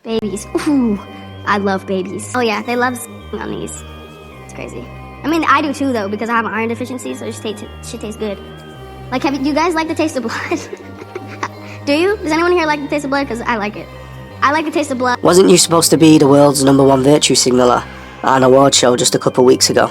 Babies. Ooh, I love babies. Oh yeah, they love on these. It's crazy. I mean, I do too though, because I have an iron deficiency, so it shit tastes good. Like, do you guys like the taste of blood? Do you? Does anyone here like the taste of blood? Because I like it. I like the taste of blood. Wasn't you supposed to be the world's #1 virtue signaller at an award show just a couple weeks ago?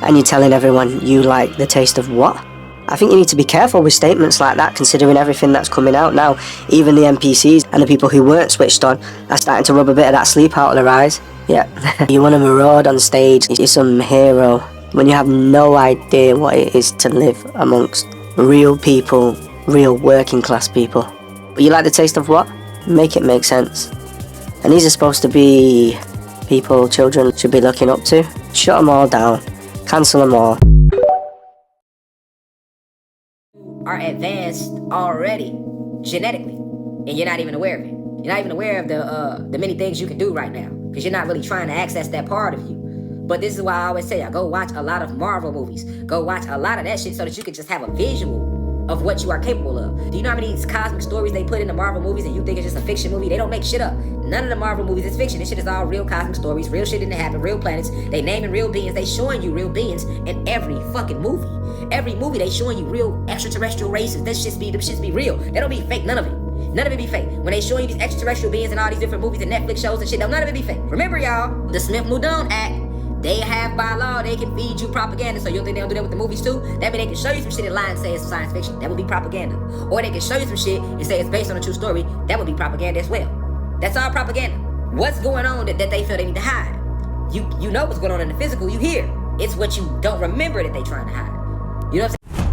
And you're telling everyone you like the taste of what? I think you need to be careful with statements like that, considering everything that's coming out now. Even the NPCs and the people who weren't switched on are starting to rub a bit of that sleep out of their eyes. Yeah, you want to maraud on stage, you're some hero, when you have no idea what it is to live amongst real people, real working class people. But you like the taste of what? Make it make sense. And these are supposed to be people children should be looking up to. Shut them all down. Cancel them all. Are advanced already genetically, and you're not even aware of it. You're not even aware of the many things you can do right now, because you're not really trying to access that part of you. But this is why I always say, go watch a lot of Marvel movies. Go watch a lot of that shit so that you can just have a visual of what you are capable of. Do you know how many cosmic stories they put in the Marvel movies and you think it's just a fiction movie? They don't make shit up. None of the Marvel movies is fiction. This shit is all real cosmic stories. Real shit didn't happen. Real planets. They naming real beings. They showing you real beings in every fucking movie. Every movie they showing you real extraterrestrial races. Them shits be real. They don't be fake. None of it. None of it be fake. When they showing you these extraterrestrial beings and all these different movies and Netflix shows and shit, none of it be fake. Remember, y'all, the Smith-Mudon Act. They have by law, they can feed you propaganda, so you don't think they don't do that with the movies too? That means they can show you some shit and lie and say it's science fiction. That would be propaganda. Or they can show you some shit and say it's based on a true story. That would be propaganda as well. That's all propaganda. What's going on that they feel they need to hide? You know what's going on in the physical, you hear. It's what you don't remember that they trying to hide. You know what I'm saying?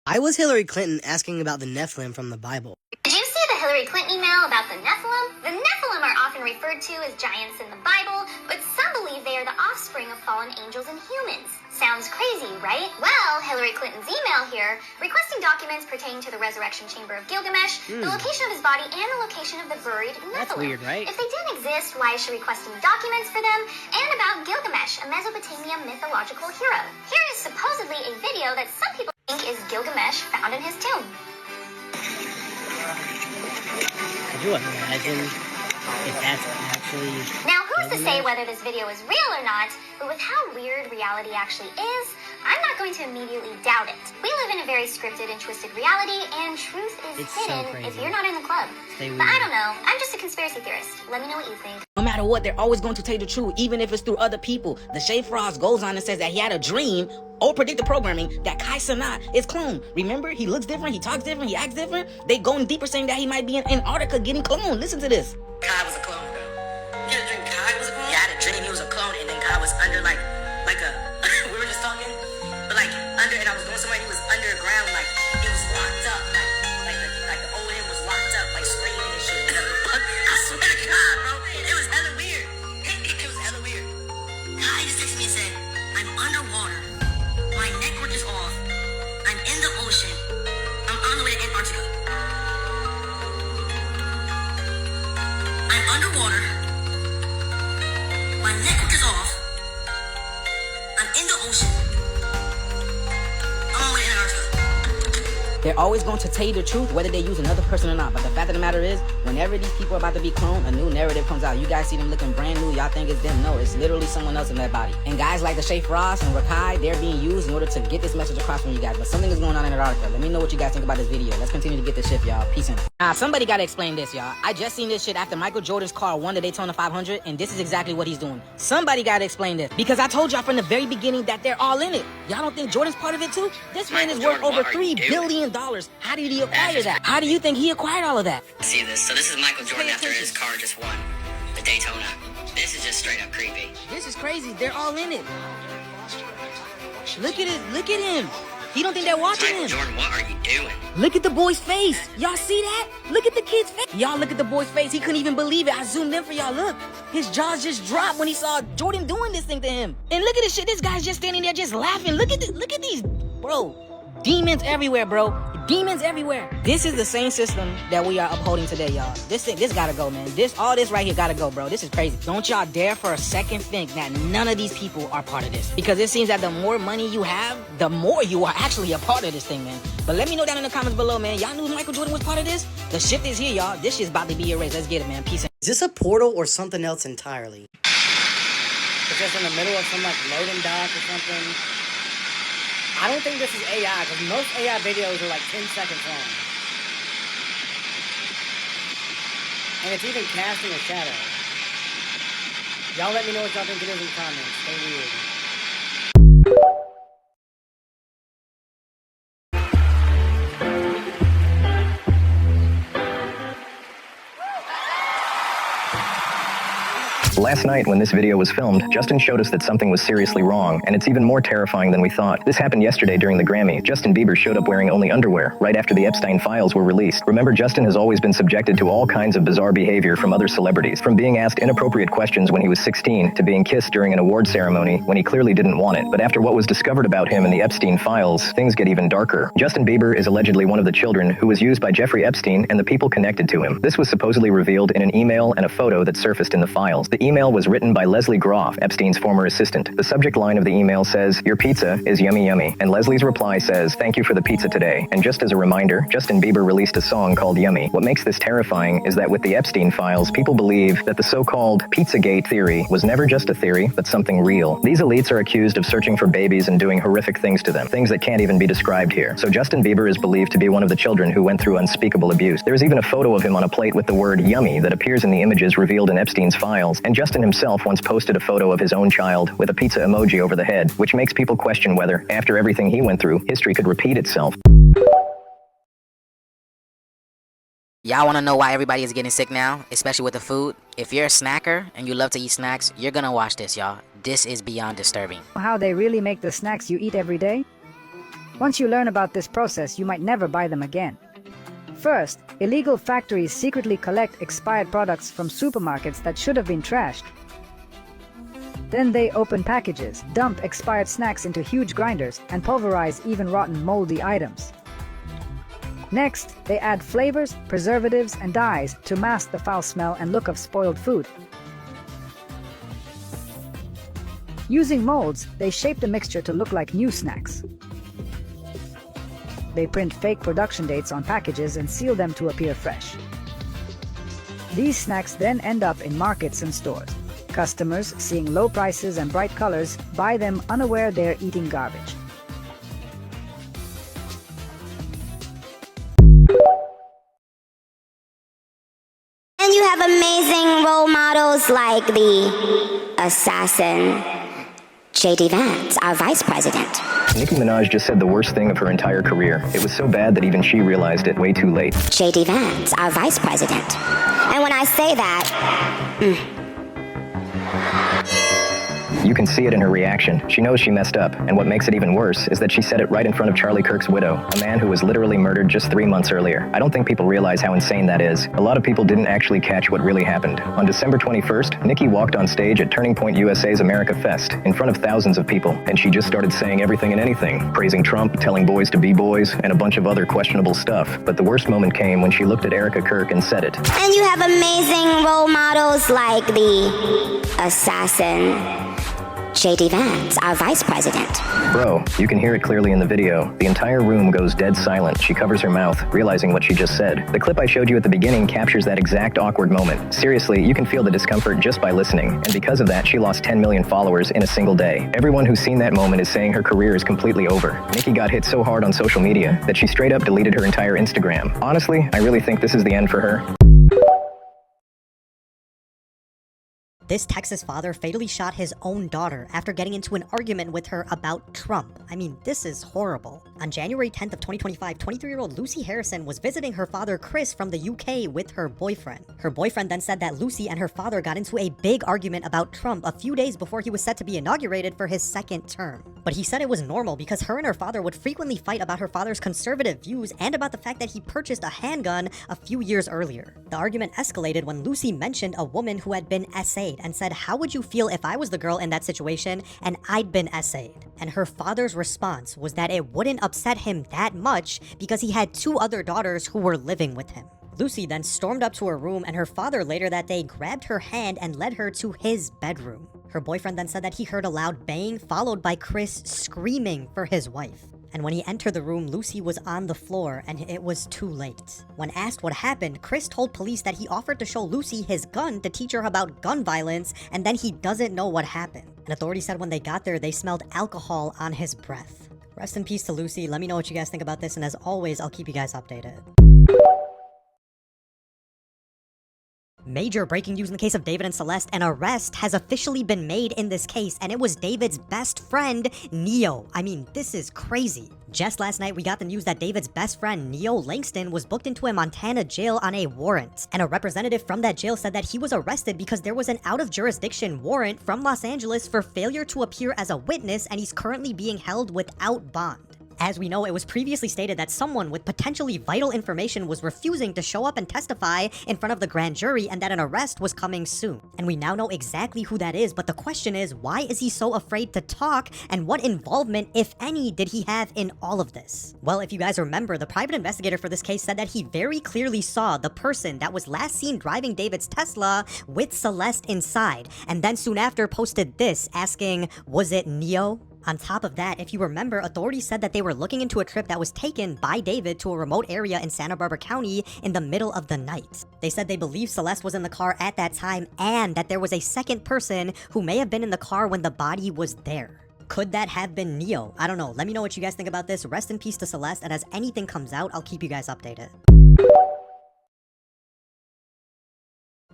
Why was Hillary Clinton asking about the Nephilim from the Bible? Did you see the Hillary Clinton email about the Nephilim? The Nephilim are often referred to as giants in the Bible, but some believe they are the offspring of fallen angels and humans. Sounds crazy, right? Well, Hillary Clinton's email here, requesting documents pertaining to the resurrection chamber of Gilgamesh, the location of his body, and the location of the buried Nephilim. That's weird, right? If they didn't exist, why is she requesting documents for them? And about Gilgamesh, a Mesopotamia mythological hero. Here is supposedly a video that some people think is Gilgamesh found in his tomb. Could you imagine if that's actually... Now, who's to say whether this video is real or not, but with how weird reality actually is, I'm not going to immediately doubt it. We live in a very scripted and twisted reality, and truth is hidden if you're not in the club. But I don't know. I'm just a conspiracy theorist. Let me know what you think. No matter what, they're always going to tell you the truth, even if it's through other people. The Shade Frost goes on and says that he had a dream or predicted programming that Kai Cenat is cloned. Remember, he looks different, he talks different, he acts different. They going deeper saying that he might be in Antarctica getting cloned. Listen to this. Kai was a clone, bro. You had a dream Kai was a clone? Yeah, I had a dream he was a clone, and then Kai was under like a we were just talking, but like under, and I was going somewhere, he was underground, like he was locked up, like the old him was locked up, like screaming and shit. I swear to God, bro, it was hella weird. It was hella weird. Kai just texted me and said, I'm underwater, my network is off, I'm in the ocean, I'm on the way to Antarctica. I'm underwater, my network is off, I'm in the ocean, I'm on my way to Antarctica. They're always going to tell you the truth, whether they use another person or not. But the fact of the matter is, whenever these people are about to be cloned, a new narrative comes out. You guys see them looking brand new. Y'all think it's them. No, it's literally someone else in their body. And guys like the Shea Frost and Rakai, they're being used in order to get this message across from you guys. But something is going on in Antarctica. Let me know what you guys think about this video. Let's continue to get this shit, y'all. Peace in. Nah, somebody gotta explain this, y'all. I just seen this shit after Michael Jordan's car won the Daytona 500, and this is exactly what he's doing. Somebody gotta explain this. Because I told y'all from the very beginning that they're all in it. Y'all don't think Jordan's part of it too? This man is worth over $3 billion. How did he acquire that? How do you think he acquired all of that? See this? So this is Michael Jordan after his car just won the Daytona. This is just straight up creepy. This is crazy. They're all in it. Look at it. Look at him. He don't think they're watching Michael him. Jordan, what are you doing? Look at the boy's face. Y'all see that? Look at the kid's face. Y'all look at the boy's face. He couldn't even believe it. I zoomed in for y'all. Look. His jaws just dropped when he saw Jordan doing this thing to him. And look at this shit. This guy's just standing there just laughing. Look at these. Bro, demons everywhere, bro. Demons everywhere. This is the same system that we are upholding today, y'all. This gotta go, man. All this right here gotta go, bro. This is crazy. Don't y'all dare for a second think that none of these people are part of this. Because it seems that the more money you have, the more you are actually a part of this thing, man. But let me know down in the comments below, man. Y'all knew Michael Jordan was part of this? The shift is here, y'all. This shit's about to be erased. Let's get it, man. Peace out. Is this a portal or something else entirely? It's just in the middle of some like loading dock or something. I don't think this is AI, because most AI videos are like 10 seconds long. And it's even casting a shadow. Y'all let me know what y'all think it is in the comments. Stay weird. Last night, when this video was filmed, Justin showed us that something was seriously wrong, and it's even more terrifying than we thought. This happened yesterday during the Grammys. Justin Bieber showed up wearing only underwear, right after the Epstein files were released. Remember, Justin has always been subjected to all kinds of bizarre behavior from other celebrities, from being asked inappropriate questions when he was 16, to being kissed during an award ceremony when he clearly didn't want it. But after what was discovered about him in the Epstein files, things get even darker. Justin Bieber is allegedly one of the children who was used by Jeffrey Epstein and the people connected to him. This was supposedly revealed in an email and a photo that surfaced in the files. The email was written by Leslie Groff, Epstein's former assistant. The subject line of the email says, "Your pizza is yummy yummy," and Leslie's reply says, "Thank you for the pizza today." And just as a reminder, Justin Bieber released a song called Yummy. What makes this terrifying is that with the Epstein files, people believe that the so-called Pizzagate theory was never just a theory, but something real. These elites are accused of searching for babies and doing horrific things to them, things that can't even be described here. So Justin Bieber is believed to be one of the children who went through unspeakable abuse. There is even a photo of him on a plate with the word yummy that appears in the images revealed in Epstein's files, and Justin himself once posted a photo of his own child with a pizza emoji over the head, which makes people question whether, after everything he went through, history could repeat itself. Y'all want to know why everybody is getting sick now, especially with the food? If you're a snacker and you love to eat snacks, you're gonna watch this, y'all. This is beyond disturbing. How they really make the snacks you eat every day? Once you learn about this process, you might never buy them again. First, illegal factories secretly collect expired products from supermarkets that should have been trashed. Then they open packages, dump expired snacks into huge grinders, and pulverize even rotten, moldy items. Next, they add flavors, preservatives, and dyes to mask the foul smell and look of spoiled food. Using molds, they shape the mixture to look like new snacks. They print fake production dates on packages and seal them to appear fresh. These snacks then end up in markets and stores. Customers, seeing low prices and bright colors, buy them unaware they're eating garbage. And you have amazing role models like the assassin, J.D. Vance, our vice president. Nicki Minaj just said the worst thing of her entire career. It was so bad that even she realized it way too late. J.D. Vance, our vice president. And when I say that, You can see it in her reaction. She knows she messed up, and what makes it even worse is that she said it right in front of Charlie Kirk's widow, a man who was literally murdered just 3 months earlier. I don't think people realize how insane that is. A lot of people didn't actually catch what really happened. On December 21st, Nicki walked on stage at Turning Point USA's America Fest in front of thousands of people, and she just started saying everything and anything, praising Trump, telling boys to be boys, and a bunch of other questionable stuff. But the worst moment came when she looked at Erica Kirk and said it. and you have amazing role models like the assassin, J.D. Vance, our vice president. Bro, you can hear it clearly in the video. The entire room goes dead silent. She covers her mouth, realizing what she just said. The clip I showed you at the beginning captures that exact awkward moment. Seriously, you can feel the discomfort just by listening. And because of that, she lost 10 million followers in a single day. Everyone who's seen that moment is saying her career is completely over. Nicki got hit so hard on social media that she straight up deleted her entire Instagram. Honestly, I really think this is the end for her. This Texas father fatally shot his own daughter after getting into an argument with her about Trump. I mean, this is horrible. On January 10th of 2025, 23-year-old Lucy Harrison was visiting her father Chris from the UK with her boyfriend. Her boyfriend then said that Lucy and her father got into a big argument about Trump a few days before he was set to be inaugurated for his second term. But he said it was normal because her and her father would frequently fight about her father's conservative views and about the fact that he purchased a handgun a few years earlier. The argument escalated when Lucy mentioned a woman who had been SA'd. essayed and said, how would you feel if I was the girl in that situation and I'd been essayed? And her father's response was that it wouldn't upset him that much because he had 2 other daughters who were living with him. Lucy then stormed up to her room, and her father later that day grabbed her hand and led her to his bedroom. Her boyfriend then said that he heard a loud bang followed by Chris screaming for his wife. And when he entered the room, Lucy was on the floor and it was too late. When asked what happened, Chris told police that he offered to show Lucy his gun to teach her about gun violence, and then he doesn't know what happened. And authorities said when they got there, they smelled alcohol on his breath. Rest in peace to Lucy. Let me know what you guys think about this, and as always, I'll keep you guys updated. Major breaking news in the case of David and Celeste. An arrest has officially been made in this case, and it was David's best friend, Neo. I mean, this is crazy. Just last night, we got the news that David's best friend, Neo Langston, was booked into a Montana jail on a warrant. And a representative from that jail said that he was arrested because there was an out-of-jurisdiction warrant from Los Angeles for failure to appear as a witness, and he's currently being held without bond. As we know, it was previously stated that someone with potentially vital information was refusing to show up and testify in front of the grand jury, and that an arrest was coming soon. And we now know exactly who that is, but the question is, why is he so afraid to talk, and what involvement, if any, did he have in all of this? Well, if you guys remember, the private investigator for this case said that he very clearly saw the person that was last seen driving David's Tesla with Celeste inside, and then soon after posted this, asking, was it Neo? On top of that, if you remember, authorities said that they were looking into a trip that was taken by David to a remote area in Santa Barbara County in the middle of the night. They said they believe Celeste was in the car at that time, and that there was a second person who may have been in the car when the body was there. Could that have been Neo? I don't know. Let me know what you guys think about this. Rest in peace to Celeste, and as anything comes out, I'll keep you guys updated.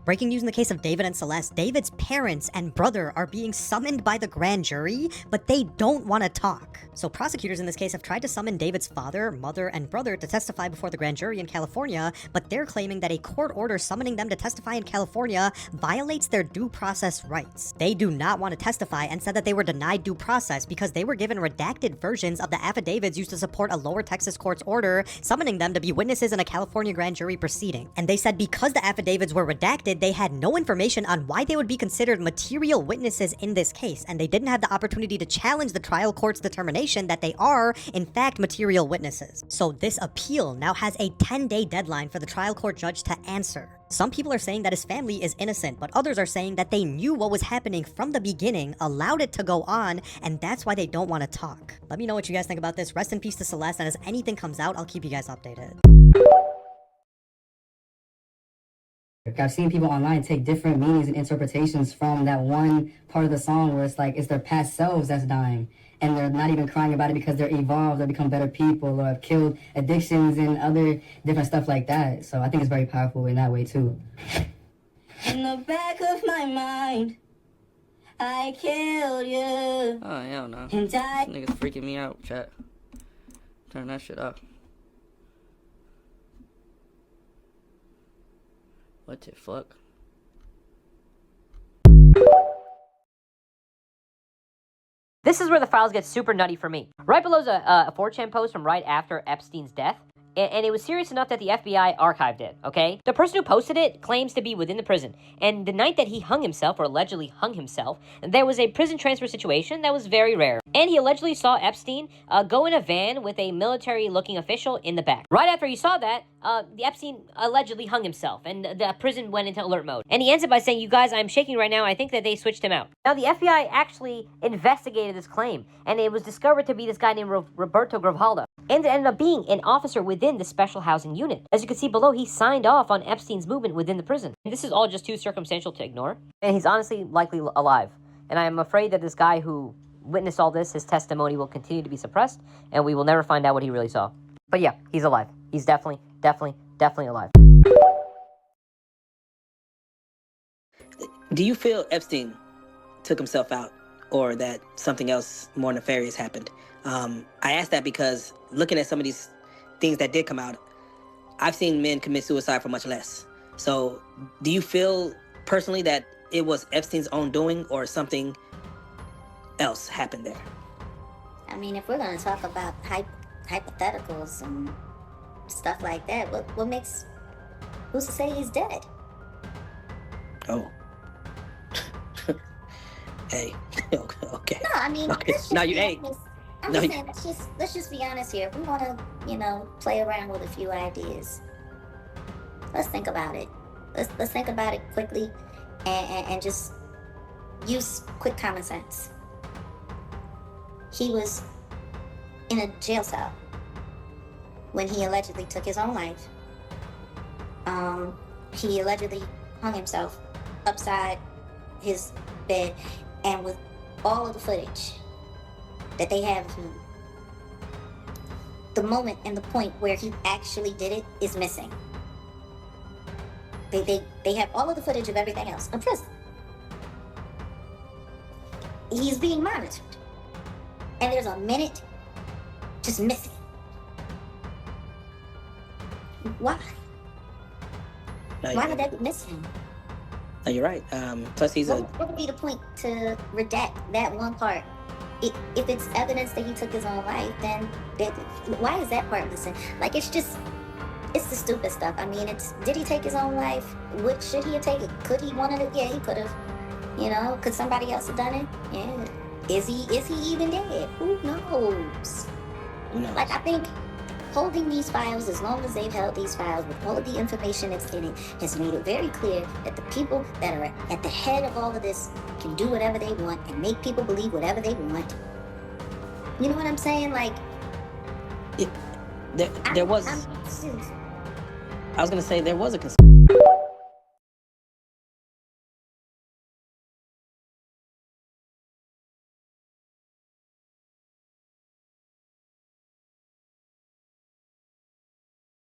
Breaking news in the case of David and Celeste. David's parents and brother are being summoned by the grand jury, but they don't want to talk. So prosecutors in this case have tried to summon David's father, mother, and brother to testify before the grand jury in California, but they're claiming that a court order summoning them to testify in California violates their due process rights. They do not want to testify and said that they were denied due process because they were given redacted versions of the affidavits used to support a lower Texas court's order summoning them to be witnesses in a California grand jury proceeding. And they said because the affidavits were redacted, they had no information on why they would be considered material witnesses in this case, and they didn't have the opportunity to challenge the trial court's determination that they are, in fact, material witnesses. So this appeal now has a 10-day deadline for the trial court judge to answer. Some people are saying that his family is innocent, but others are saying that they knew what was happening from the beginning, allowed it to go on, and that's why they don't want to talk. Let me know what you guys think about this. Rest in peace to Celeste, and as anything comes out, I'll keep you guys updated. I've seen people online take different meanings and interpretations from that one part of the song where it's like it's their past selves that's dying, and they're not even crying about it because they're evolved or become better people or have killed addictions and other different stuff like that. So I think it's very powerful in that way too. In the back of my mind, I killed you. Oh, hell no. And This nigga's freaking me out, chat. Turn that shit off. What the fuck? This is where the files get super nutty for me. Right below is a 4chan post from right after Epstein's death. And it was serious enough that the FBI archived it, okay? The person who posted it claims to be within the prison. And the night that he hung himself, or allegedly hung himself, there was a prison transfer situation that was very rare. And he allegedly saw Epstein go in a van with a military-looking official in the back. Right after he saw that, the Epstein allegedly hung himself, and the prison went into alert mode. And he ends it by saying, "You guys, I'm shaking right now. I think that they switched him out." Now, the FBI actually investigated this claim, and it was discovered to be this guy named Roberto Grijalda. And it ended up being an officer within the special housing unit. As you can see below, he signed off on Epstein's movement within the prison. And this is all just too circumstantial to ignore. And he's honestly likely alive. And I am afraid that this guy who witnessed all this, his testimony will continue to be suppressed, and we will never find out what he really saw. But yeah, he's alive. He's definitely alive. Do you feel Epstein took himself out, or that something else more nefarious happened? I ask that because looking at some of these things that did come out, I've seen men commit suicide for much less. So do you feel personally that it was Epstein's own doing, or something else happened there? I mean, if we're going to talk about hypotheticals and stuff like that, what makes, who's to say he's dead? Oh. Hey, okay. No, I mean, Okay. let's just No, you be ain't. honest. I'm No, just you- saying, let's just be honest here. We want to, play around with a few ideas. Let's think about it. Let's think about it quickly, and just use quick common sense. He was in a jail cell when he allegedly took his own life. He allegedly hung himself upside his bed, and with all of the footage that they have of him, the moment and the point where he actually did it is missing. They have all of the footage of everything else in prison. He's being monitored, and there's a minute just missing. Why? No, Why would that be missing? No, you're right. Plus, he's a. What would be the point to redact that one part? If it's evidence that he took his own life, then why is that part missing? Like, it's the stupid stuff. I mean, did he take his own life? Should he have taken it? Could he wanted it? Yeah, he could have. Could somebody else have done it? Yeah. Is he even dead? Who knows? Like, I think holding these files, as long as they've held these files with all of the information that's in it, has made it very clear that the people that are at the head of all of this can do whatever they want and make people believe whatever they want. You know what I'm saying? Like, There was. I'm serious. I was gonna say there was a